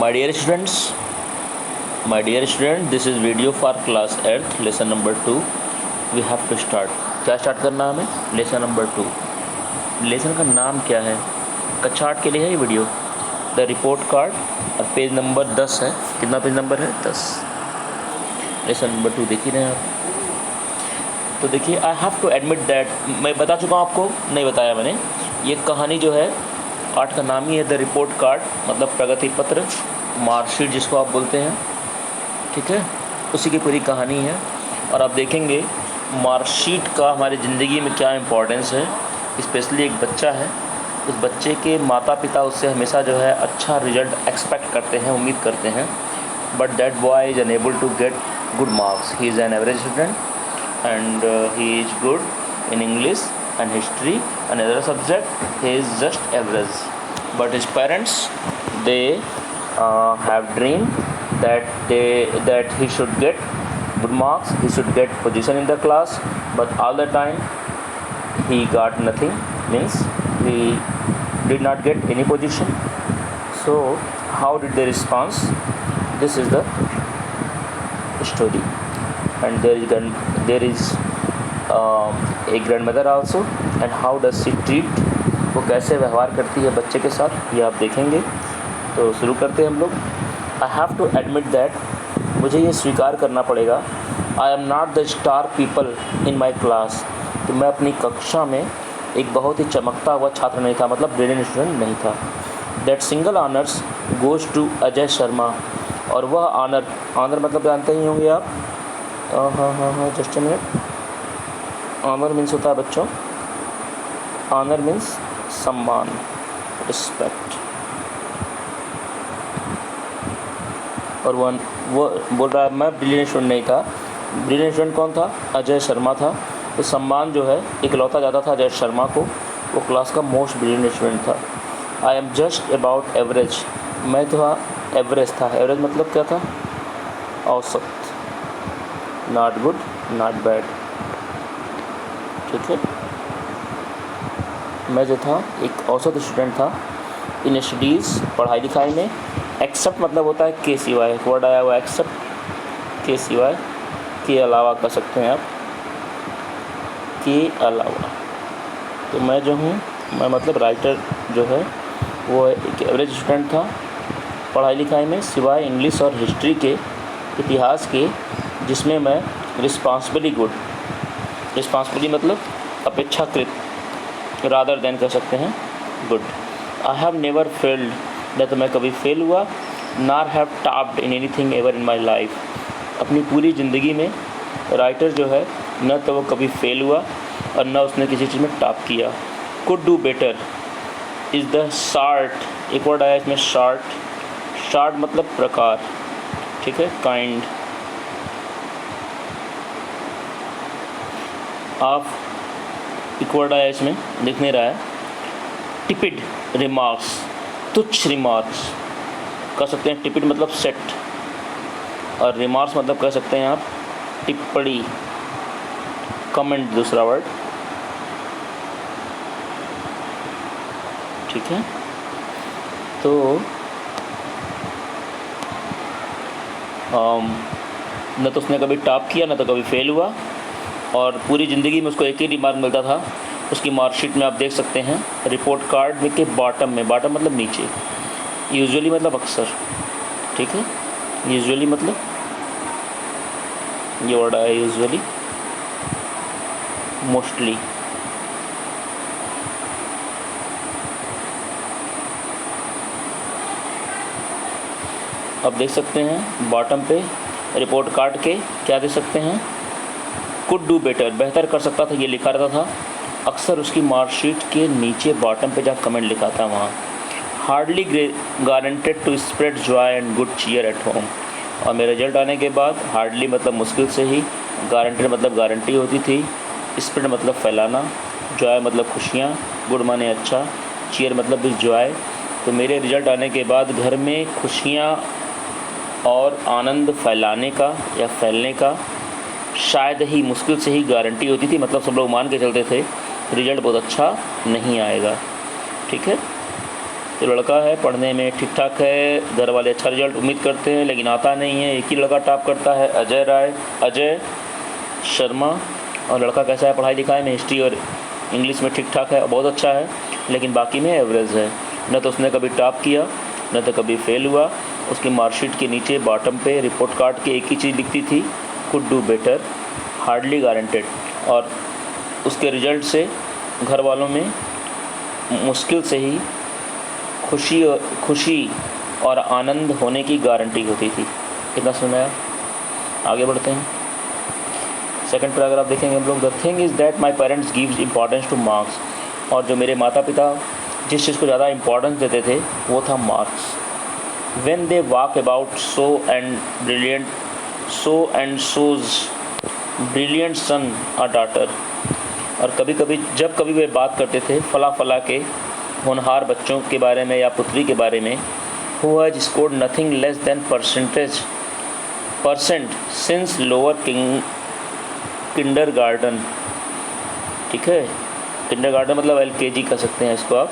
My dear students, this is video for class 8th lesson number 2. We have to start. क्या start करना है हमें? Lesson number 2. Lesson का नाम क्या है? कक्षा 8 के लिए है ये वीडियो. द रिपोर्ट कार्ड और पेज नंबर 10 है. कितना पेज नंबर है? 10. लेसन नंबर 2 देख ही रहे हैं आप. तो देखिए, I have to admit that, मैं बता चुका हूँ आपको, नहीं बताया मैंने. ये कहानी जो है 8 का नाम ही है द रिपोर्ट कार्ड, मतलब प्रगति पत्र, मार्कशीट जिसको आप बोलते हैं. ठीक है, उसी की पूरी कहानी है. और आप देखेंगे मार्कशीट का हमारी ज़िंदगी में क्या इम्पोर्टेंस है. स्पेशली एक बच्चा है, उस बच्चे के माता पिता उससे हमेशा जो है अच्छा रिजल्ट एक्सपेक्ट करते हैं, उम्मीद करते हैं. But that boy is unable to get good marks. He is an average student and he is good in English and history and other subject. He is just average, but his parents, they have dreamed that he should get good marks, he should get position in the class, but all the time he got nothing, means he did not get any position. So how did they respond? This is the story. And there is a grandmother also, and how does she treat, वो कैसे व्यवहार करती है बच्चे के साथ, ये आप देखेंगे. तो शुरू करते हैं हम लोग. I have to admit that, मुझे ये स्वीकार करना पड़ेगा. I am not the star people in my class, तो मैं अपनी कक्षा में एक बहुत ही चमकता हुआ छात्र नहीं था, मतलब ब्रिलियंट स्टूडेंट नहीं था. That single honours goes to Ajay Sharma, और वह ऑनर मतलब जानते ही होंगे आप. हाँ, just a minute. Honour means होता है बच्चों, ऑनर मीन्स सम्मान, रिस्पेक्ट. और वो बोल रहा है मैं ब्रिलियंट स्टूडेंट नहीं था. ब्रिलियंट स्टूडेंट कौन था? अजय शर्मा था. तो सम्मान जो है इकलौता जाता था अजय शर्मा को, वो क्लास का मोस्ट ब्रिलियंट स्टूडेंट था. I am just about average, मैं तो एवरेज था. एवरेज मतलब क्या था? औसत, नॉट गुड नॉट बैड. ठीक है, मैं जो था एक औसत स्टूडेंट था. इन स्टडीज़, पढ़ाई लिखाई में. एक्सेप्ट मतलब होता है के सिवाय. वर्ड आया हुआ एक्सेप्ट, के सिवाय, के अलावा कर सकते हैं आप, के अलावा. तो मैं जो हूँ, मैं मतलब राइटर जो है वो एक एवरेज स्टूडेंट था पढ़ाई लिखाई में, सिवाय इंग्लिश और हिस्ट्री के, इतिहास के, जिसमें मैं रिस्पॉन्सिबली गुड. रिस्पॉन्सिबली मतलब अपेक्षाकृत, रादर देन कह सकते हैं, good. I have never failed, न तो मैं कभी फेल हुआ, नार have topped in anything ever in my life. अपनी पूरी ज़िंदगी में राइटर जो है न तो वो कभी फेल हुआ और न उसने किसी चीज़ में टॉप किया. Could do better is the short, एक वर्ड आया इसमें शार्ट. शार्ट मतलब प्रकार. ठीक है, काइंड ऑफ, एक वर्ड आया इसमें, दिख नहीं रहा है. टिपिड रिमार्क्स, तुच्छ रिमार्क्स कह सकते हैं. टिपिड मतलब सेट, और रिमार्क्स मतलब कह सकते हैं आप टिप्पणी, कमेंट दूसरा वर्ड. ठीक है, तो न तो उसने कभी टॉप किया, न तो कभी फेल हुआ, और पूरी ज़िंदगी में उसको एक ही रिमार्क मिलता था. उसकी मार्कशीट में आप देख सकते हैं रिपोर्ट कार्ड में के बॉटम में, बॉटम मतलब नीचे, यूजुअली मतलब अक्सर. ठीक है, यूजुअली मतलब ये वर्ड आया यूजुअली, मोस्टली. अब देख सकते हैं बॉटम पे रिपोर्ट कार्ड के क्या देख सकते हैं, कुड डू बेटर, बेहतर कर सकता था, ये लिखा रहता था अक्सर उसकी मार्कशीट के नीचे बॉटम पे जहाँ कमेंट लिखा था वहाँ. Hardly guaranteed to spread joy and good cheer at home, और मेरे रिजल्ट आने के बाद हार्डली मतलब मुश्किल से ही, गारंटेड मतलब गारंटी होती थी, स्प्रेड मतलब फैलाना, जॉय मतलब खुशियाँ, गुड माने अच्छा, चीयर मतलब भी जॉय. तो मेरे रिजल्ट आने के बाद घर में खुशियाँ और आनंद फैलाने का या फैलने का शायद ही मुश्किल से ही गारंटी होती थी, मतलब सब लोग मान के चलते थे रिजल्ट बहुत अच्छा नहीं आएगा. ठीक है, तो लड़का है, पढ़ने में ठीक ठाक है, घर वाले अच्छा रिजल्ट उम्मीद करते हैं, लेकिन आता नहीं है। एक ही लड़का टॉप करता है, अजय शर्मा। और लड़का कैसा है पढ़ाई लिखाई में? हिस्ट्री और इंग्लिश में ठीक ठाक है, बहुत अच्छा है, लेकिन बाकी में एवरेज है। न तो उसने कभी टॉप किया, न तो कभी फेल हुआ। उसकी मार्कशीट के नीचे बॉटम पे रिपोर्ट कार्ड के एक ही चीज़ लिखती थी, could do better, hardly guaranteed. और उसके रिजल्ट से घर वालों में मुश्किल से ही खुशी और आनंद होने की गारंटी होती थी। कितना सुना? आगे बढ़ते हैं। सेकंड पैराग्राफ देखेंगे हम लोग। The thing is that my parents gives importance two marks. और जो मेरे माता पिता जिस चीज़ को ज़्यादा इम्पॉर्टेंस देते थे वो था marks. When they walk about so and so's brilliant son or daughter। और जब कभी वे बात करते थे फला के होनहार बच्चों के बारे में या पुत्री के बारे में, who has scored nothing less than percent since lower kindergarten। ठीक है, किंडरगार्टन मतलब LKG कह सकते हैं इसको आप,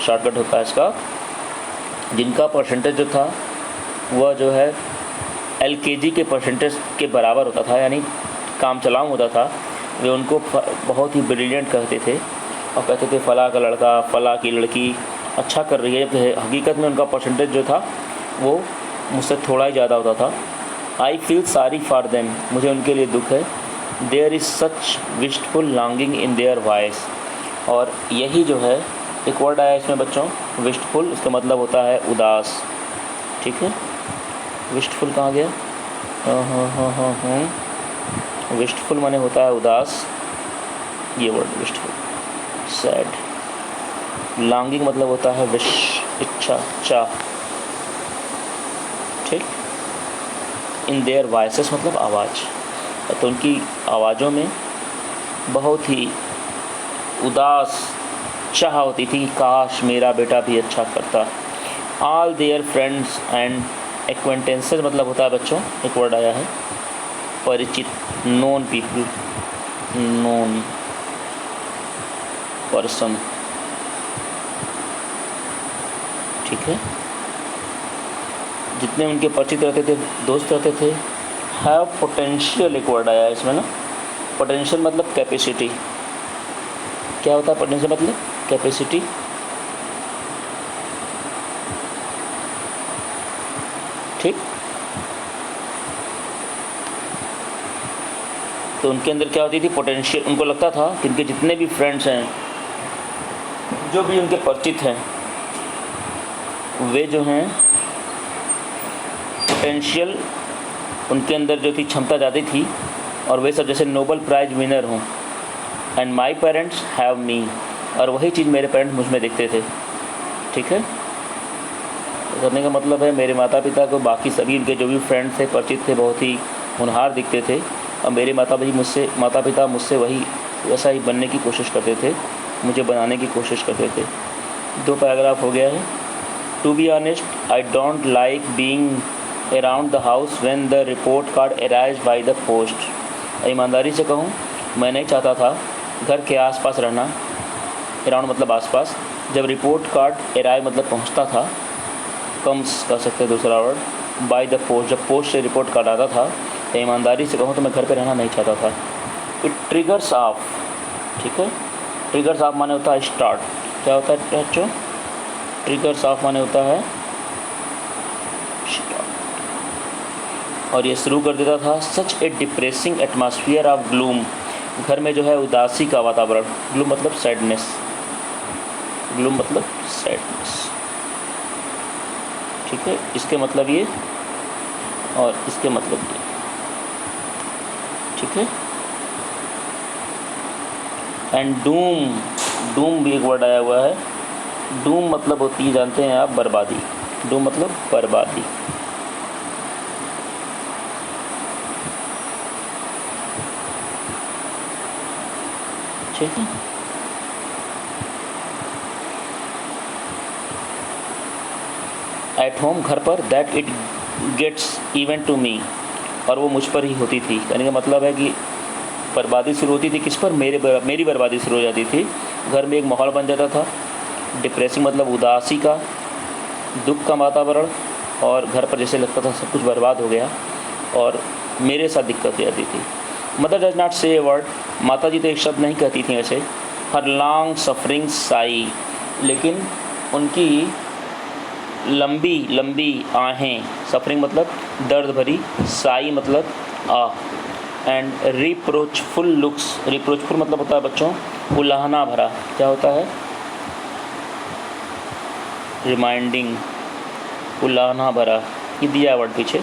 शॉर्टकट होता है इसका। जिनका परसेंटेज जो था वह जो है LKG के परसेंटेज के बराबर होता था, यानी काम चलाऊ होता था, वे उनको बहुत ही ब्रिलियंट कहते थे और कहते थे फला का लड़का, फला की लड़की अच्छा कर रही है। हकीकत में उनका परसेंटेज जो था वो मुझसे थोड़ा ही ज़्यादा होता था। I feel sorry for them, मुझे उनके लिए दुख है। There is such wistful longing in their voice. और यही जो है एक वर्ड आया इसमें बच्चों, विस्टफुल, इसका मतलब होता है उदास। ठीक है, विस्टफुल कहाँ गया? विस्टफुल माने होता है उदास, ये वर्ड विस्टफुल। सैड। लॉन्गिंग मतलब होता है विश, इच्छा, चाह। ठीक। इन देयर वॉइसेस मतलब आवाज़। तो उनकी आवाज़ों में बहुत ही उदास चाह होती थी कि काश मेरा बेटा भी अच्छा करता। All their friends and acquaintances मतलब होता है बच्चों, एक वर्ड आया है परिचित, नोन पीपल, नोन पर्सन। ठीक है, जितने उनके परिचित रहते थे, दोस्त रहते थे। हैव पोटेंशियल एक वर्ड आया है इसमें ना, पोटेंशियल मतलब कैपेसिटी। क्या होता है पोटेंशियल मतलब? कैपेसिटी। ठीक। तो उनके अंदर क्या होती थी? पोटेंशियल। उनको लगता था कि उनके जितने भी फ्रेंड्स हैं, जो भी उनके परिचित हैं, वे जो हैं पोटेंशियल, उनके अंदर जो थी क्षमता ज़्यादा थी, और वे सब जैसे नोबल प्राइज विनर हों। And my parents have me, और वही चीज़ मेरे पेरेंट्स मुझ में देखते थे। ठीक है, करने का मतलब है मेरे माता पिता को बाकी सभी उनके जो भी फ्रेंड्स थे, परिचित थे, बहुत ही होनहार दिखते थे, और मेरे माता पिता मुझसे वही वैसा ही बनने की कोशिश करते थे, मुझे बनाने की कोशिश करते थे। 2 पैराग्राफ हो गया है। To be honest I don't like being around the house when the report card arrives by the post. ईमानदारी से कहूँ, मैं नहीं चाहता था घर के आसपास रहना। अराउंड मतलब आसपास। जब रिपोर्ट कार्ड अराइव मतलब पहुँचता था, कम्स कर सकते दूसरा वर्ड, बाय द पोस्ट, जब पोस्ट से रिपोर्ट कार्ड आता था, तो ईमानदारी से कहूँ तो मैं घर पे रहना नहीं चाहता था। It triggers of. ठीक है, ट्रिगर्स ऑफ माने होता है स्टार्ट। क्या होता है बच्चों? ट्रिगर्स ऑफ माने होता है स्टार्ट। और ये शुरू कर देता था सच ए डिप्रेसिंग एटमॉस्फेयर ऑफ ग्लूम। घर में जो है उदासी का वातावरण। ग्लूम मतलब सैडनेस, ग्लूम मतलब सैडनेस। ठीक है, इसके मतलब ये और इसके मतलब ये। ठीक है, एंड डूम, डूम भी एक वर्ड आया हुआ है। डूम मतलब होती है, जानते हैं आप, बर्बादी। डूम मतलब बर्बादी। ठीक है, एट होम घर पर, that it gets even to me, और वो मुझ पर ही होती थी। कहने का मतलब है कि बर्बादी शुरू होती थी किस पर? मेरी बर्बादी शुरू हो जाती थी। घर में एक माहौल बन जाता था। डिप्रेसिंग मतलब उदासी का, दुख का वातावरण, और घर पर जैसे लगता था सब कुछ बर्बाद हो गया, और मेरे साथ दिक्कत हो जाती थी। मदर डज नॉट से ए वर्ड, माता जी तो एक शब्द नहीं कहती थी वैसे। हर लॉन्ग सफरिंग साई, लेकिन उनकी लंबी लंबी आहें, सफरिंग मतलब दर्द भरी, साई मतलब आ, एंड रिप्रोचफुल लुक्स, रिप्रोचफुल मतलब होता है बच्चों उलाहना भरा, क्या होता है, रिमाइंडिंग, उलाहना भरा, ये दिया है वर्ड पीछे,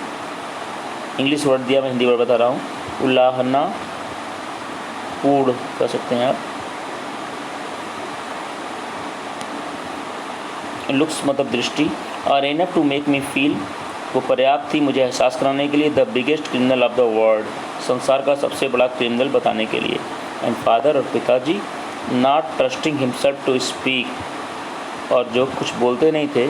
इंग्लिश वर्ड दिया, मैं हिंदी वर्ड बता रहा हूँ, उलाहना पूर्ण कह सकते हैं आप, लुक्स मतलब दृष्टि, और enough to make me feel, वो पर्याप्त थी मुझे एहसास कराने के लिए, the biggest criminal of the world, संसार का सबसे बड़ा क्रिमिनल बताने के लिए। एंड फादर, और पिताजी, not trusting himself to speak, और जो कुछ बोलते नहीं थे,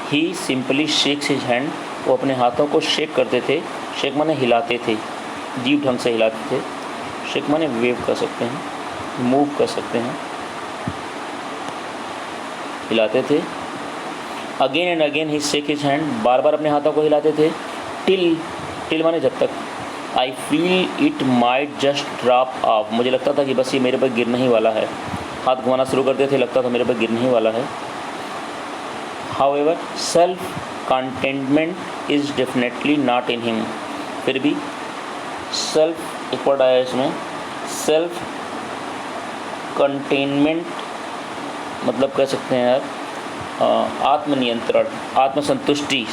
he simply shakes his hand, वो अपने हाथों को शेक करते थे, शेक माने हिलाते थे, जीव ढंग से हिलाते थे, शेक माने वेव कर सकते हैं, मूव कर सकते हैं, हिलाते थे। Again and again he shake his hand, बार बार अपने हाथों को हिलाते थे, टिल माने जब तक, I feel it might just drop off, मुझे लगता था कि बस ये मेरे पर गिरने ही वाला है, हाथ घुमाना शुरू करते थे, लगता था मेरे पर गिरने ही वाला है। However self containment is definitely not in him, फिर भी सेल्फ, एक वर्ड आया इसमें, सेल्फ कंटेनमेंट मतलब कह सकते हैं आप आत्मनियंत्रण, आत्मसंतुष्टि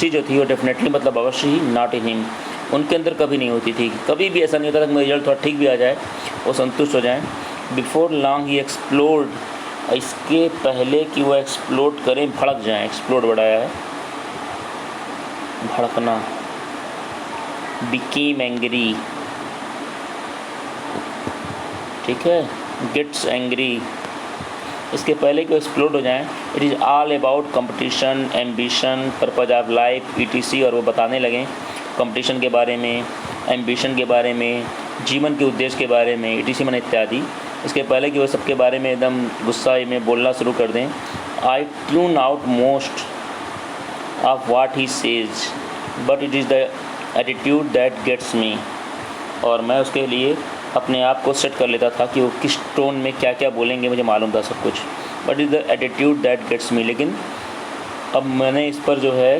जो थी वो डेफिनेटली मतलब अवश्य ही नॉट इन हिम, उनके अंदर कभी नहीं होती थी, कभी भी ऐसा नहीं होता था कि मेरा रिजल्ट थोड़ा ठीक भी आ जाए, वो संतुष्ट हो जाएं। बिफोर लॉन्ग ही एक्सप्लोड, इसके पहले कि वो एक्सप्लोड करें, भड़क जाएं, एक्सप्लोड बढ़ाया है, भड़कना, बिकेम एंग्री, ठीक है, गेट्स एंग्री, इसके पहले कि वो एक्सप्लोड हो जाएं। It is all about competition, ambition, purpose of life, etc, और वो बताने लगें कंपटीशन के बारे में, एम्बिशन के बारे में, जीवन के उद्देश्य के बारे में, ईटीसी माने इत्यादि। इसके पहले कि वो सब के बारे में एकदम गुस्सा में बोलना शुरू कर दें। I tune out most of what he says, but it is the attitude that gets me, और मैं उसके लिए अपने आप को सेट कर लेता था कि वो किस टोन में क्या क्या बोलेंगे, मुझे मालूम था सब कुछ, but is the attitude that gets me, लेकिन अब मैंने इस पर जो है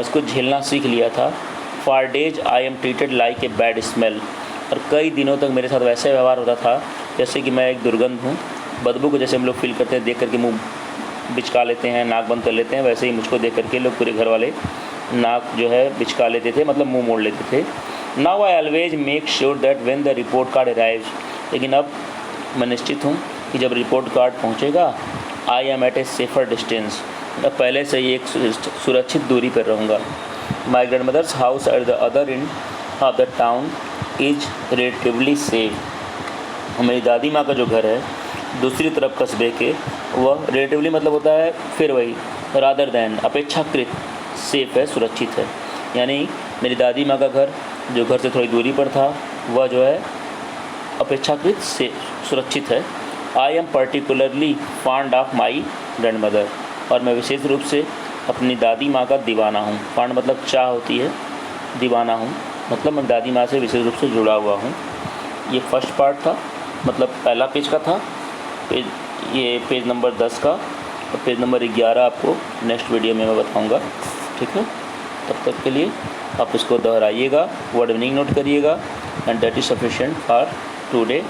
इसको झेलना सीख लिया था। For days I am treated like a bad smell, और कई दिनों तक मेरे साथ वैसे व्यवहार होता था जैसे कि मैं एक दुर्गंध हूँ, बदबू को जैसे हम लोग फील करते हैं, देख करके मुँह बिचका लेते हैं, नाक बंद कर लेते हैं, वैसे ही मुझको देख करके लोग पूरे घर वाले नाक जो है बिचका लेते थे, मतलब मुँह मोड़ लेते थे। Now I always make sure that when the report card arrives, लेकिन अब मैं निश्चित हूँ कि जब रिपोर्ट कार्ड पहुँचेगा, I am at a safer distance, मैं पहले से ही एक सुरक्षित दूरी पर रहूँगा। My grandmother's house at the other end of the town is relatively safe, मेरी दादी माँ का जो घर है दूसरी तरफ कस्बे के, वह रिलेटिवली मतलब होता है फिर वही, रादर दैन अपेक्षाकृत सेफ है, सुरक्षित है, यानी मेरी दादी माँ का घर जो घर से थोड़ी दूरी पर था वह जो है अपेक्षाकृत से सुरक्षित है। I am particularly fond of my grand mother, और मैं विशेष रूप से अपनी दादी माँ का दीवाना हूँ। फॉन्ड मतलब चाह होती है, दीवाना हूँ मतलब मैं दादी माँ से विशेष रूप से जुड़ा हुआ हूँ। ये फर्स्ट पार्ट था, मतलब पहला पेज का था, ये पेज नंबर 10 का, और पेज नंबर 11 आपको नेक्स्ट वीडियो में मैं बताऊँगा, ठीक है। तब तक के लिए आप इसको दोहराइएगा, वर्ड मीनिंग नोट करिएगा, and that is sufficient for today.